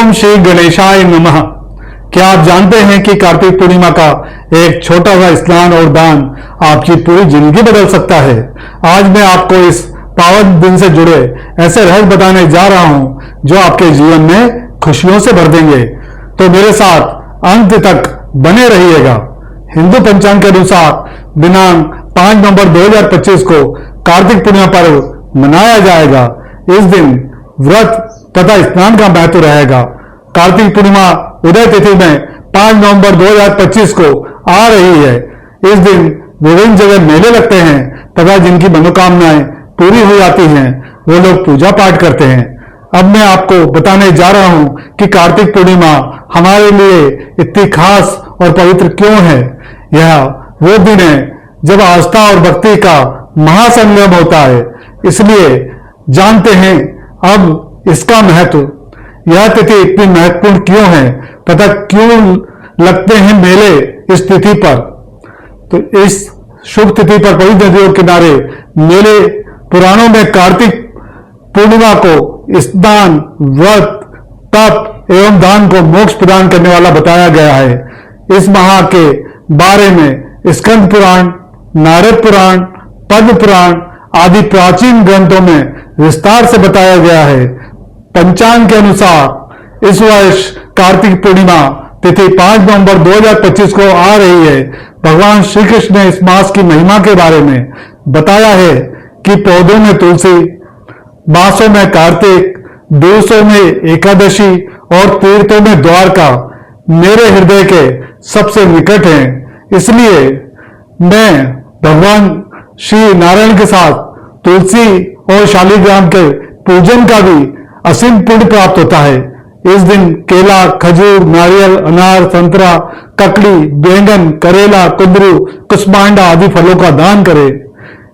ओम श्री गणेशाय नमः। क्या आप जानते हैं कि कार्तिक पूर्णिमा का एक छोटा सा स्नान और दान आपकी पूरी जिंदगी बदल सकता है। आज मैं आपको इस पावन दिन से जुड़े ऐसे रहस्य बताने जा रहा हूं जो आपके जीवन में खुशियों से भर देंगे। तो मेरे साथ अंत तक बने रहिएगा। हिंदू पंचांग के अनुसार दिनांक 5 नवंबर 2025 को कार्तिक पूर्णिमा पर्व मनाया जाएगा। इस दिन व्रत तथा स्नान का महत्व रहेगा। कार्तिक पूर्णिमा उदय तिथि में 5 नवंबर 2025 को आ रही है। इस दिन विभिन्न जगह मेले लगते हैं तथा जिनकी मनोकामनाएं पूरी हो जाती हैं वो लोग पूजा पाठ करते हैं। अब मैं आपको बताने जा रहा हूं कि कार्तिक पूर्णिमा हमारे लिए इतनी खास और पवित्र क्यों है। यह वो दिन है जब आस्था और भक्ति का महासंगम होता है। इसलिए जानते हैं अब इसका महत्व। यह तिथि इतनी महत्वपूर्ण क्यों है तथा क्यों लगते हैं मेले इस तिथि पर। तो इस शुभ तिथि पर पवित्र नदियों के किनारे मेले पुराणों में कार्तिक पूर्णिमा को स्नान, व्रत, तप एवं दान को मोक्ष प्रदान करने वाला बताया गया है। इस माह के बारे में स्कंद पुराण, नारद पुराण, पद्म पुराण आदि प्राचीन ग्रंथों में विस्तार से बताया गया है। पंचांग के अनुसार इस वर्ष कार्तिक पूर्णिमा तिथि 5 नवंबर 2025 को आ रही है। भगवान श्री कृष्ण ने इस मास की महिमा के बारे में बताया है कि पौधों में तुलसी, मासों में कार्तिक, दिवसों में एकादशी और तीर्थों में द्वारका मेरे हृदय के सबसे निकट हैं। इसलिए मैं भगवान श्री नारायण के साथ तुलसी और शालिग्राम के पूजन का भी असीम पुण्य प्राप्त होता है। इस दिन केला, खजूर, नारियल, अनार, संतरा, ककड़ी, बैंगन, करेला, कुंदरू, कुसमांडा आदि फलों का दान करें।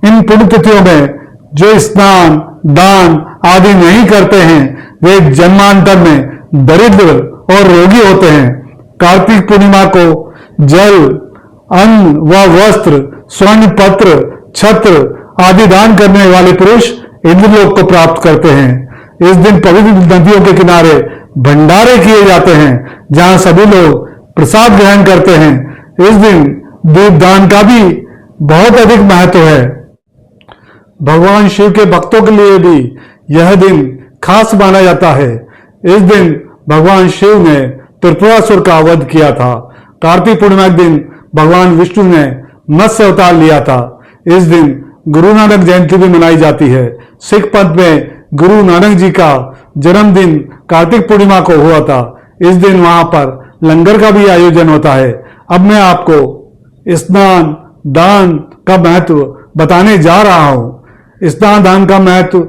इन पुण्य तिथियों में जो स्नान, दान आदि नहीं करते हैं वे जन्मांतर में दरिद्र और रोगी होते हैं। कार्तिक पूर्णिमा को जल, अन्न व वस्त्र, स्वर्ण पत्र, छत्र आदि दान करने वाले पुरुष इंद्रलोक को प्राप्त करते हैं। इस दिन पवित्र नदियों के किनारे भंडारे किए जाते हैं जहां सभी लोग प्रसाद ग्रहण करते हैं। इस दिन दीपदान का भी बहुत अधिक महत्व है। भगवान शिव के भक्तों के लिए भी यह दिन खास माना जाता है। इस दिन भगवान शिव ने त्रिपुरासुर का वध किया था। कार्तिक पूर्णिमा के दिन भगवान विष्णु ने मत्स्य अवतार लिया था। इस दिन गुरु नानक जयंती भी मनाई जाती है। सिख पंथ में गुरु नानक जी का जन्मदिन कार्तिक पूर्णिमा को हुआ था। इस दिन वहां पर लंगर का भी आयोजन होता है। अब मैं आपको स्नान दान का महत्व बताने जा रहा हूं। स्नान दान का महत्व,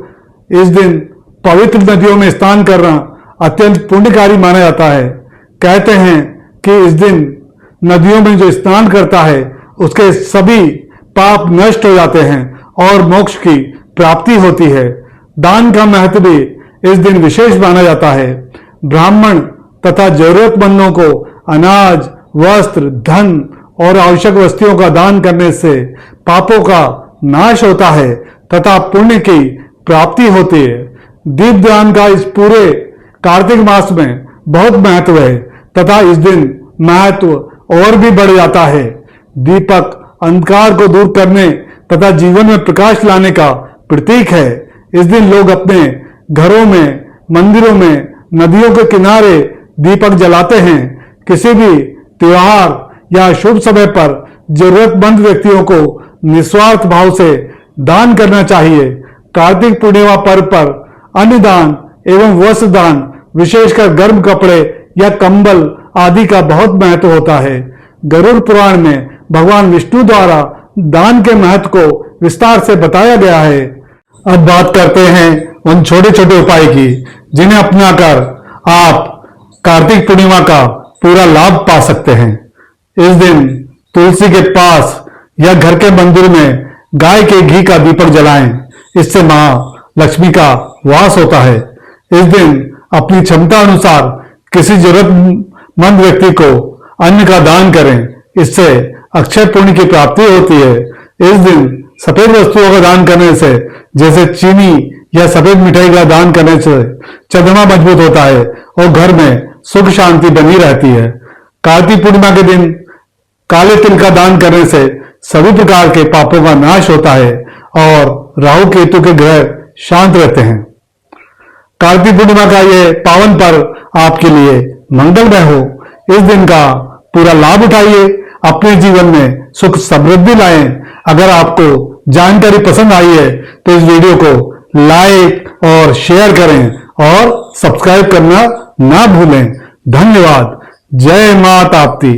इस दिन पवित्र नदियों में स्नान करना अत्यंत पुण्यकारी माना जाता है। कहते हैं कि इस दिन नदियों में जो स्नान करता है उसके सभी पाप नष्ट हो जाते हैं और मोक्ष की प्राप्ति होती है। दान का महत्व भी इस दिन विशेष माना जाता है। ब्राह्मण तथा जरूरतमंदों को अनाज, वस्त्र, धन और आवश्यक वस्तुओं का दान करने से पापों का नाश होता है तथा पुण्य की प्राप्ति होती है। दीपदान का इस पूरे कार्तिक मास में बहुत महत्व है तथा इस दिन महत्व और भी बढ़ जाता है। दीपक अंधकार को दूर करने तथा जीवन में प्रकाश लाने का प्रतीक है। इस दिन लोग अपने घरों में, मंदिरों में, नदियों के किनारे दीपक जलाते हैं। किसी भी त्योहार या शुभ समय पर जरूरतमंद व्यक्तियों को निस्वार्थ भाव से दान करना चाहिए। कार्तिक पूर्णिमा पर्व पर अन्न दान एवं वस्त्र दान, विशेषकर गर्म कपड़े या कंबल आदि का बहुत महत्व होता है। गरुड़ पुराण में भगवान विष्णु द्वारा दान के महत्व को विस्तार से बताया गया है। अब बात करते हैं उन छोटे छोटे उपाय की जिन्हें अपनाकर आप कार्तिक पूर्णिमा का पूरा लाभ पा सकते हैं। इस दिन तुलसी के पास या घर के मंदिर में गाय के घी का दीपक जलाएं। इससे मां लक्ष्मी का वास होता है। इस दिन अपनी क्षमता अनुसार किसी जरूरतमंद व्यक्ति को अन्न का दान करें। इससे अक्षय पुण्य की प्राप्ति होती है। इस दिन सफेद वस्तुओं का दान करने से, जैसे चीनी यह सफेद मिठाई का दान करने से चंद्रमा मजबूत होता है और घर में सुख शांति बनी रहती है। कार्तिक पूर्णिमा के दिन काले तिल का दान करने से सभी प्रकार के पापों का नाश होता है और राहु केतु के ग्रह शांत रहते हैं। कार्तिक पूर्णिमा का यह पावन पर्व आपके लिए मंगलमय हो। इस दिन का पूरा लाभ उठाइए, अपने जीवन में सुख समृद्धि लाएं। अगर आपको जानकारी पसंद आई है तो इस वीडियो को लाइक और शेयर करें और सब्सक्राइब करना ना भूलें। धन्यवाद। जय मां ताप्ती।